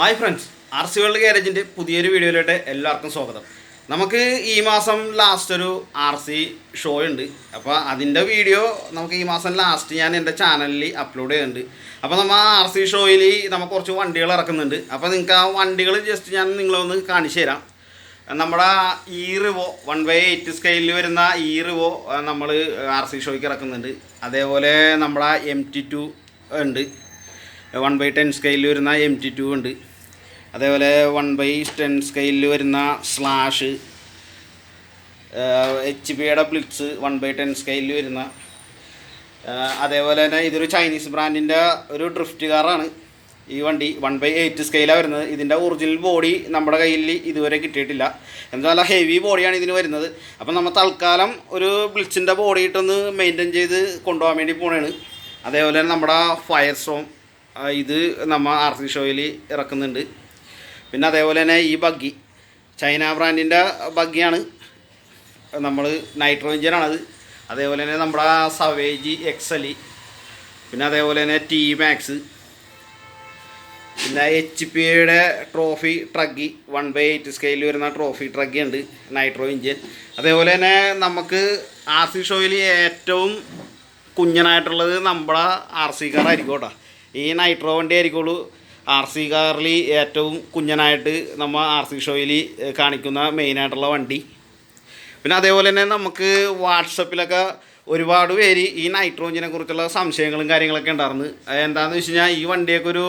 Hi friends, R C world ഗാരേജിൻ്റെ പുതിയൊരു വീഡിയോയിലോട്ട് എല്ലാവർക്കും സ്വാഗതം. നമുക്ക് ഈ മാസം ലാസ്റ്റ് ഒരു ആർ സി ഷോ ഉണ്ട്. അപ്പോൾ അതിൻ്റെ വീഡിയോ നമുക്ക് ഈ മാസം ലാസ്റ്റ് ഞാൻ എൻ്റെ ചാനലിൽ അപ്ലോഡ് ചെയ്യുന്നുണ്ട്. അപ്പോൾ നമ്മൾ ആർ സി ഷോയിൽ നമുക്ക് കുറച്ച് വണ്ടികൾ ഇറക്കുന്നുണ്ട്. അപ്പോൾ നിങ്ങൾക്ക് ആ വണ്ടികൾ ജസ്റ്റ് ഞാൻ നിങ്ങളൊന്ന് കാണിച്ചു തരാം. നമ്മുടെ ഈ റിവോ 1/8 സ്കെയിലിൽ വരുന്ന ഈ റിവോ നമ്മൾ ആർ സി ഷോയ്ക്ക് ഇറക്കുന്നുണ്ട്. അതേപോലെ നമ്മുടെ MT2 ഉണ്ട്, 1/10 സ്കെയിലിൽ വരുന്ന MT2 ഉണ്ട്. അതേപോലെ 1/10 സ്കെയിലിൽ വരുന്ന സ്ലാഷ്, HP ബ്ലിറ്റ്സ് 1/10 സ്കെയിലിൽ വരുന്ന. അതേപോലെ തന്നെ ഇതൊരു ചൈനീസ് ബ്രാൻഡിൻ്റെ ഒരു ഡ്രിഫ്റ്റ് കാറാണ്. ഈ വണ്ടി 1/8 സ്കെയിലാണ് വരുന്നത്. ഇതിൻ്റെ ഒറിജിനൽ ബോഡി നമ്മുടെ കയ്യിൽ ഇതുവരെ കിട്ടിയിട്ടില്ല. എന്താ ഹെവി ബോഡിയാണ് ഇതിന് വരുന്നത്. അപ്പം നമ്മൾ തൽക്കാലം ഒരു ബ്ലിറ്റ്സിൻ്റെ ബോഡി ഇട്ടൊന്ന് മെയിൻറ്റെയിൻ ചെയ്ത് കൊണ്ടുപോകാൻ വേണ്ടി പോണേണ്. അതേപോലെ തന്നെ നമ്മുടെ ഫയർ സ്റ്റോം ഇത് നമ്മൾ ആർ സി ഷോയിൽ ഇറക്കുന്നുണ്ട്. പിന്നെ അതേപോലെ തന്നെ ഈ ബഗ്ഗി ചൈന ബ്രാൻഡിൻ്റെ ബഗ്ഗിയാണ്, നമ്മൾ നൈട്രോ എഞ്ചിനാണത്. അതേപോലെ തന്നെ നമ്മുടെ സവേജ് XL, പിന്നെ അതേപോലെ തന്നെ T-Max, പിന്നെ HP ട്രോഫി ട്രഗ്ഗി 1/8 സ്കെയിലിൽ വരുന്ന ട്രോഫി ട്രഗ്ഗി ഉണ്ട്, നൈട്രോ എഞ്ചിൻ. അതേപോലെ തന്നെ നമുക്ക് ആർ സി ഷോയിൽ ഏറ്റവും കുഞ്ഞനായിട്ടുള്ളത് നമ്മുടെ RC കാർ ആയിരിക്കും കേട്ടോ. ഈ നൈട്രോ വണ്ടി ആയിരിക്കുള്ളൂ ആർ സി കാറിൽ ഏറ്റവും കുഞ്ഞനായിട്ട് നമ്മൾ ആർ സി ഷോയിൽ കാണിക്കുന്ന മെയിനായിട്ടുള്ള വണ്ടി. പിന്നെ അതേപോലെ തന്നെ നമുക്ക് വാട്സപ്പിലൊക്കെ ഒരുപാട് പേര് ഈ നൈട്രോ എഞ്ചിനെ കുറിച്ചുള്ള സംശയങ്ങളും കാര്യങ്ങളൊക്കെ ഉണ്ടായിരുന്നു. എന്താണെന്ന് വെച്ച് കഴിഞ്ഞാൽ ഈ വണ്ടിയൊക്കെ ഒരു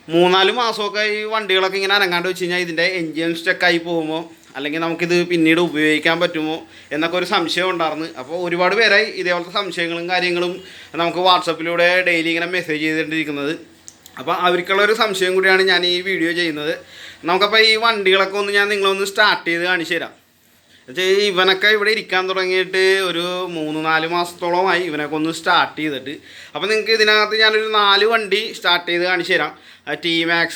3-4 മാസമൊക്കെ ഈ വണ്ടികളൊക്കെ ഇങ്ങനെ അനങ്ങാണ്ട് വെച്ച് കഴിഞ്ഞാൽ ഇതിൻ്റെ എൻജിൻ സ്റ്റക്കായി പോകുമോ, അല്ലെങ്കിൽ നമുക്കിത് പിന്നീട് ഉപയോഗിക്കാൻ പറ്റുമോ എന്നൊക്കെ ഒരു സംശയം ഉണ്ടായിരുന്നു. അപ്പോൾ ഒരുപാട് പേരായി ഇതേപോലത്തെ സംശയങ്ങളും കാര്യങ്ങളും നമുക്ക് വാട്സപ്പിലൂടെ ഡെയിലി ഇങ്ങനെ മെസ്സേജ് ചെയ്തിട്ടിരിക്കുന്നത്. അപ്പോൾ അവർക്കുള്ളൊരു സംശയം കൂടിയാണ് ഞാൻ ഈ വീഡിയോ ചെയ്യുന്നത്. നമുക്കപ്പോൾ ഈ വണ്ടികളൊക്കെ ഒന്ന് ഞാൻ നിങ്ങളൊന്ന് സ്റ്റാർട്ട് ചെയ്ത് കാണിച്ചു തരാം. ഇവനൊക്കെ ഇവിടെ ഇരിക്കാൻ തുടങ്ങിയിട്ട് ഒരു 3-4 മാസത്തോളമായി ഇവനൊക്കെ ഒന്ന് സ്റ്റാർട്ട് ചെയ്തിട്ട്. അപ്പോൾ നിങ്ങൾക്ക് ഇതിനകത്ത് ഞാനൊരു 4 വണ്ടി സ്റ്റാർട്ട് ചെയ്ത് കാണിച്ചു തരാം. T-Max,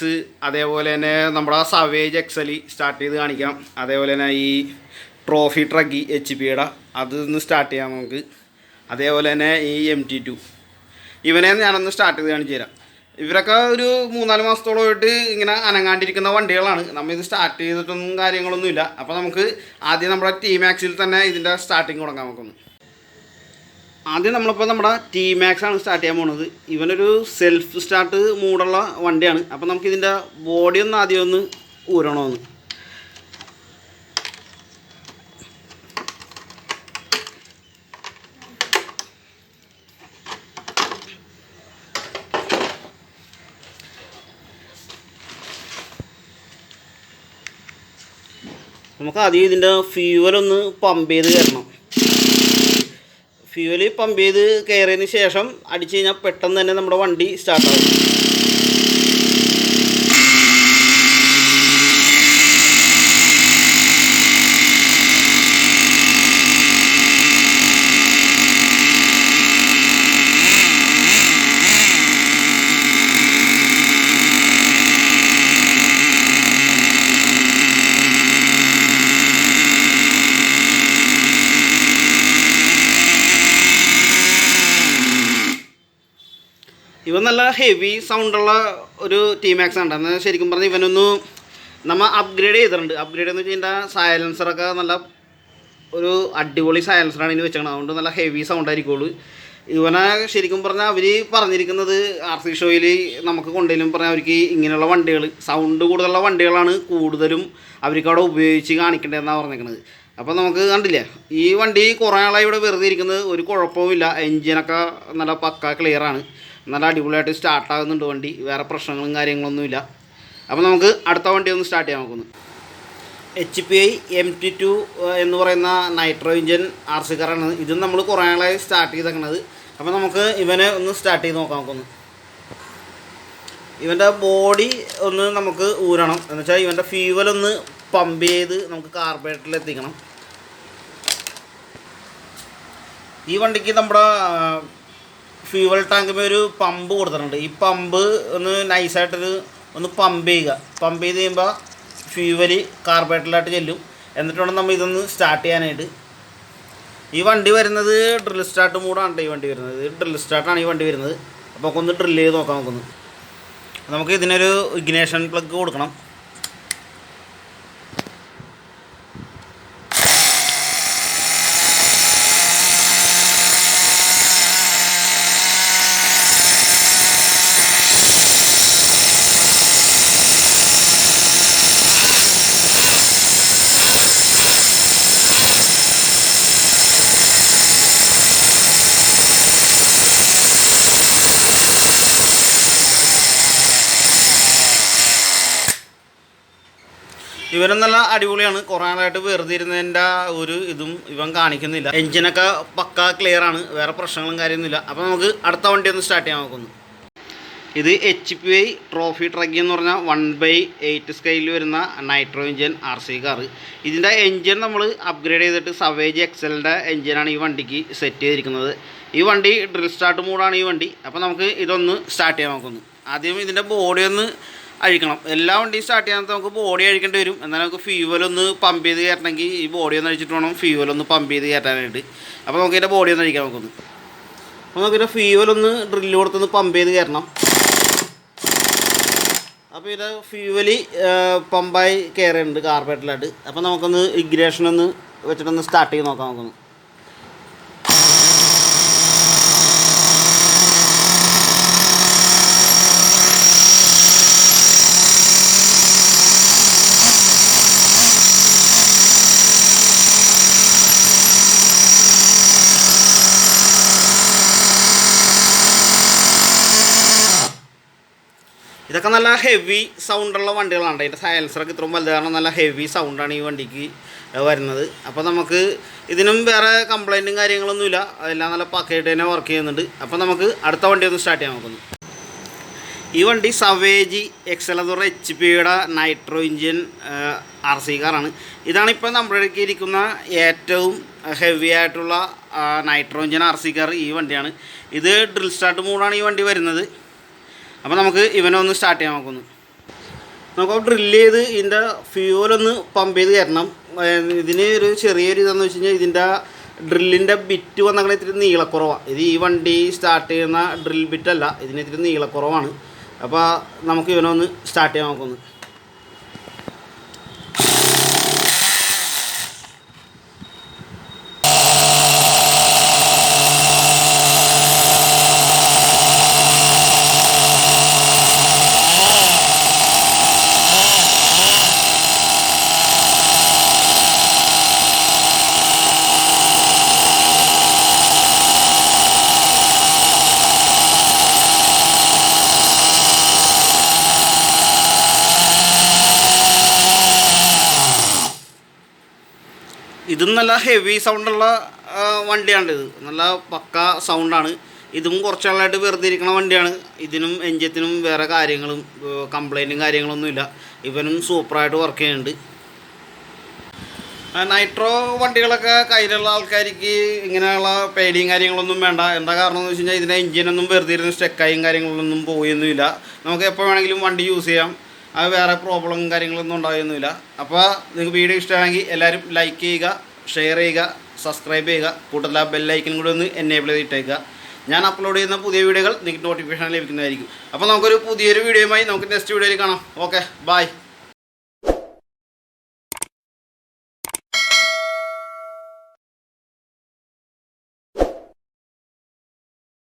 അതേപോലെ തന്നെ നമ്മുടെ സവേജ് XL സ്റ്റാർട്ട് ചെയ്ത് കാണിക്കാം. അതേപോലെ തന്നെ ഈ ട്രോഫി ട്രഗ്ഗി HP അതൊന്ന് സ്റ്റാർട്ട് ചെയ്യാം നമുക്ക്. അതേപോലെ തന്നെ ഈ MT2 ഇവനെ ഞാനൊന്ന് സ്റ്റാർട്ട് ചെയ്ത് കാണിച്ചു തരാം. ഇവരൊക്കെ ഒരു 3-4 മാസത്തോളമായിട്ട് ഇങ്ങനെ അനങ്ങാണ്ടിരിക്കുന്ന വണ്ടികളാണ്. നമ്മളിത് സ്റ്റാർട്ട് ചെയ്തിട്ടൊന്നും കാര്യങ്ങളൊന്നുമില്ല. അപ്പോൾ നമുക്ക് ആദ്യം നമ്മുടെ T-Maxൽ തന്നെ ഇതിൻ്റെ സ്റ്റാർട്ടിങ് തുടങ്ങാം. നമുക്കൊന്ന് ആദ്യം നമ്മളിപ്പോൾ നമ്മുടെ T-Max ആണ് സ്റ്റാർട്ട് ചെയ്യാൻ പോകുന്നത്. ഇവനൊരു സെൽഫ് സ്റ്റാർട്ട് മൂടുള്ള വണ്ടിയാണ്. അപ്പോൾ നമുക്കിതിൻ്റെ ബോഡി ഒന്ന് ആദ്യം ഒന്ന് ഊരണമെന്ന്. നമുക്ക് ആദ്യം ഇതിൻ്റെ ഫ്യൂവലൊന്ന് പമ്പ് ചെയ്ത് കയറണം. ഫ്യൂവൽ പമ്പ് ചെയ്ത് കയറിയതിന് ശേഷം അടിച്ചു കഴിഞ്ഞാൽ പെട്ടെന്ന് തന്നെ നമ്മുടെ വണ്ടി സ്റ്റാർട്ടാകും. ഇവൻ നല്ല ഹെവി സൗണ്ടുള്ള ഒരു T-Max ആണ്. എന്നാൽ ശരിക്കും പറഞ്ഞാൽ ഇവനൊന്ന് നമ്മൾ അപ്ഗ്രേഡ് ചെയ്തിട്ടുണ്ട്. അപ്ഗ്രേഡ് എന്ന് വെച്ചാൽ ഇതിൻ്റെ സൈലൻസറൊക്കെ നല്ല ഒരു അടിപൊളി സൈലൻസറാണ് ഇതിന് വെച്ചേക്കണം. അതുകൊണ്ട് നല്ല ഹെവി സൗണ്ട് ആയിരിക്കുള്ളൂ. ഇവനെ ശരിക്കും പറഞ്ഞാൽ അവർ പറഞ്ഞിരിക്കുന്നത് ആർ സി ഷോയിൽ നമുക്ക് കൊണ്ടുവരും പറഞ്ഞാൽ അവർക്ക് ഇങ്ങനെയുള്ള വണ്ടികൾ, സൗണ്ട് കൂടുതലുള്ള വണ്ടികളാണ് കൂടുതലും അവർക്ക് അവിടെ ഉപയോഗിച്ച് കാണിക്കേണ്ടതെന്നാണ് പറഞ്ഞിരിക്കുന്നത്. അപ്പോൾ നമുക്ക് കണ്ടില്ലേ, ഈ വണ്ടി കുറേ ആളായി ഇവിടെ വെറുതെ ഇരിക്കുന്നത്, ഒരു കുഴപ്പവുമില്ല. എൻജിനൊക്കെ നല്ല പക്ക ക്ലിയറാണ്, നല്ല അടിപൊളിയായിട്ട് സ്റ്റാർട്ടാകുന്നുണ്ട് വണ്ടി. വേറെ പ്രശ്നങ്ങളും കാര്യങ്ങളൊന്നുമില്ല. അപ്പോൾ നമുക്ക് അടുത്ത വണ്ടി ഒന്ന് സ്റ്റാർട്ട് ചെയ്യാൻ നോക്കുന്നു. HP MT2 എന്ന് പറയുന്ന നൈട്രോ എഞ്ചിൻ ആർ സി കാറാണ്. ഇത് നമ്മൾ കുറേ ആളായി സ്റ്റാർട്ട് ചെയ്തേക്കണത്. അപ്പോൾ നമുക്ക് ഇവനെ ഒന്ന് സ്റ്റാർട്ട് ചെയ്ത് നോക്കാം. നമുക്കൊന്ന് ഇവൻ്റെ ബോഡി ഒന്ന് നമുക്ക് ഊരണം. എന്ന് വെച്ചാൽ ഇവൻ്റെ ഫ്യൂവലൊന്ന് പമ്പ് ചെയ്ത് നമുക്ക് കാർബറേറ്ററിൽ എത്തിക്കണം. ഈ വണ്ടിക്ക് നമ്മുടെ ഫ്യൂവൽ ടാങ്കിൽ ഒരു പമ്പ് കൊടുത്തിട്ടുണ്ട്. ഈ പമ്പ് ഒന്ന് നൈസായിട്ടൊരു ഒന്ന് പമ്പ് ചെയ്യുക. പമ്പ് ചെയ്ത് കഴിയുമ്പോൾ ഫ്യൂവൽ കാർബറേറ്ററിലായിട്ട് ചെല്ലും. എന്നിട്ട് വേണം നമ്മൾ ഇതൊന്ന് സ്റ്റാർട്ട് ചെയ്യാനായിട്ട്. ഈ വണ്ടി വരുന്നത് ഡ്രിൽ സ്റ്റാർട്ട് മൂടാണ് ഈ വണ്ടി വരുന്നത്. ഡ്രിൽ സ്റ്റാർട്ടാണ് ഈ വണ്ടി വരുന്നത്. അപ്പോൾ ഒന്ന് ഡ്രില്ല് ചെയ്ത് നോക്കാം. നമുക്കൊന്ന് നമുക്ക് ഇതിനൊരു ഇഗ്നേഷൻ പ്ലഗ് കൊടുക്കണം. ഇവരും നല്ല അടിപൊളിയാണ്. കുറേ നാളായിട്ട് വെറുതെ ഇരുന്നതിൻ്റെ ഒരു ഇതും ഇവൻ കാണിക്കുന്നില്ല. എൻജിനൊക്കെ പക്ക ക്ലിയർ ആണ്, വേറെ പ്രശ്നങ്ങളും കാര്യമൊന്നുമില്ല. അപ്പോൾ നമുക്ക് അടുത്ത വണ്ടി ഒന്ന് സ്റ്റാർട്ട് ചെയ്യാൻ നോക്കുന്നു. ഇത് HPI ട്രോഫി ട്രഗ് എന്ന് പറഞ്ഞാൽ 1/8 സ്കെയിലിൽ വരുന്ന നൈട്രോ ഇഞ്ചൻ RC കാർ. ഇതിൻ്റെ എൻജിൻ നമ്മൾ അപ്ഗ്രേഡ് ചെയ്തിട്ട് സവേജ് എക്സലിൻ്റെ എൻജിനാണ് ഈ വണ്ടിക്ക് സെറ്റ് ചെയ്തിരിക്കുന്നത്. ഈ വണ്ടി ഡ്രിൽ സ്റ്റാർട്ട് മോഡാണ് ഈ വണ്ടി. അപ്പോൾ നമുക്ക് ഇതൊന്ന് സ്റ്റാർട്ട് ചെയ്യാൻ നോക്കുന്നു. ആദ്യം ഇതിൻ്റെ ബോഡി ഒന്ന് അഴിക്കണം. എല്ലാ വണ്ടിയും സ്റ്റാർട്ട് ചെയ്യാൻ നമുക്ക് ബോഡി അഴിക്കേണ്ടി വരും. എന്നാൽ നമുക്ക് ഫ്യൂവലൊന്ന് പമ്പ് ചെയ്ത് കയറണമെങ്കിൽ ഈ ബോഡി ഒന്ന് അഴിച്ചിട്ട് വേണം ഫ്യൂവലൊന്ന് പമ്പ് ചെയ്ത് കയറ്റാനായിട്ട്. അപ്പോൾ നമുക്ക് ഇതിൻ്റെ ബോഡി ഒന്ന് അഴിക്കാൻ നോക്കുന്നു. അപ്പോൾ നമുക്കിതിൻ്റെ ഫ്യൂവലൊന്ന് ഡ്രില്ല് കൊടുത്തൊന്ന് പമ്പ് ചെയ്ത് കയറണം. അപ്പോൾ ഇത് ഫ്യൂവലി പമ്പായി കയറിയിട്ടുണ്ട് കാർബറേറ്ററിലായിട്ട്. അപ്പോൾ നമുക്കൊന്ന് ഇഗ്നേഷനൊന്ന് വെച്ചിട്ടൊന്ന് സ്റ്റാർട്ട് ചെയ്ത് നോക്കാൻ നോക്കുന്നു. ഇതൊക്കെ നല്ല ഹെവി സൗണ്ടുള്ള വണ്ടികളാണ്. അതിൻ്റെ സൈലൻസറൊക്കെ ഇത്രയും വലുത് കാരണം നല്ല ഹെവി സൗണ്ടാണ് ഈ വണ്ടിക്ക് വരുന്നത്. അപ്പോൾ നമുക്ക് ഇതിനും വേറെ കംപ്ലൈൻറ്റും കാര്യങ്ങളൊന്നുമില്ല. അതെല്ലാം നല്ല പക്കയായിട്ട് തന്നെ വർക്ക് ചെയ്യുന്നുണ്ട്. അപ്പോൾ നമുക്ക് അടുത്ത വണ്ടി ഒന്ന് സ്റ്റാർട്ട് ചെയ്യാൻ നോക്കുന്നു. ഈ വണ്ടി സവേജ് എക്സൽ എന്ന് പറഞ്ഞ HPയുടെ നൈട്രോ ഇഞ്ചൻ RC കാറാണ്. ഇതാണ് ഇപ്പോൾ നമ്മുടെ അടുത്ത് ഇരിക്കുന്ന ഏറ്റവും ഹെവി ആയിട്ടുള്ള നൈട്രോ ഇഞ്ചൻ RC കാർ ഈ വണ്ടിയാണ്. ഇത് ഡ്രിൽ സ്റ്റാർട്ട് മോഡാണ് ഈ വണ്ടി വരുന്നത്. അപ്പോൾ നമുക്ക് ഇവനൊന്ന് സ്റ്റാർട്ട് ചെയ്യാൻ നോക്കുന്നു. നമുക്ക് ഡ്രില്ല് ചെയ്ത് ഇതിൻ്റെ ഫ്യൂവലൊന്ന് പമ്പ് ചെയ്ത് കയറണം. ഇതിന് ഒരു ചെറിയൊരു ഇതെന്ന് വെച്ച് കഴിഞ്ഞാൽ ഇതിൻ്റെ ഡ്രില്ലിൻ്റെ ബിറ്റ് വന്നങ്ങനെ ഇത്തിരി നീളക്കുറവാണ്. ഇത് ഈ വണ്ടി സ്റ്റാർട്ട് ചെയ്യുന്ന ഡ്രിൽ ബിറ്റല്ല, ഇതിന് ഇത്തിരി നീളക്കുറവാണ്. അപ്പോൾ നമുക്ക് ഇവനൊന്ന് സ്റ്റാർട്ട് ചെയ്യാൻ നോക്കുന്നു. ഇതും നല്ല ഹെവി സൗണ്ടുള്ള വണ്ടിയാണിത്. നല്ല പക്ക സൗണ്ടാണ്. ഇതും കുറച്ച് നാളായിട്ട് വെറുതെ ഇരിക്കുന്ന വണ്ടിയാണ്. ഇതിനും എൻജിനും വേറെ കാര്യങ്ങളും കംപ്ലൈൻറ്റും കാര്യങ്ങളൊന്നുമില്ല. ഇവനും സൂപ്പറായിട്ട് വർക്ക് ചെയ്യുന്നുണ്ട്. നൈട്രോ വണ്ടികളൊക്കെ കയ്യിലുള്ള ആൾക്കാർക്ക് ഇങ്ങനെയുള്ള പേടിയും കാര്യങ്ങളൊന്നും വേണ്ട. എന്താ കാരണം എന്ന് വെച്ച് കഴിഞ്ഞാൽ ഇതിൻ്റെ എൻജിനൊന്നും വെറുതെ ഇരുന്ന് സ്റ്റെക്കായും കാര്യങ്ങളൊന്നും പോയൊന്നുമില്ല. നമുക്ക് എപ്പോൾ വേണമെങ്കിലും വണ്ടി യൂസ് ചെയ്യാം. അത് വേറെ പ്രോബ്ലം കാര്യങ്ങളൊന്നും ഉണ്ടാകുന്നില്ല. അപ്പോൾ നിങ്ങൾക്ക് വീഡിയോ ഇഷ്ടമാണെങ്കിൽ എല്ലാവരും ലൈക്ക് ചെയ്യുക, ഷെയർ ചെയ്യുക, സബ്സ്ക്രൈബ് ചെയ്യുക. കൂട്ടത്തിൽ ആ ബെല്ലൈക്കനും കൂടി ഒന്ന് എനേബിൾ ചെയ്തിട്ടേക്കുക. ഞാൻ അപ്ലോഡ് ചെയ്യുന്ന പുതിയ വീഡിയോകൾ നിങ്ങൾക്ക് നോട്ടിഫിക്കേഷൻ ലഭിക്കുന്നതായിരിക്കും. അപ്പോൾ നമുക്കൊരു പുതിയൊരു വീഡിയോയുമായി നമുക്ക് നെക്സ്റ്റ് വീഡിയോയിൽ കാണാം. Okay, by.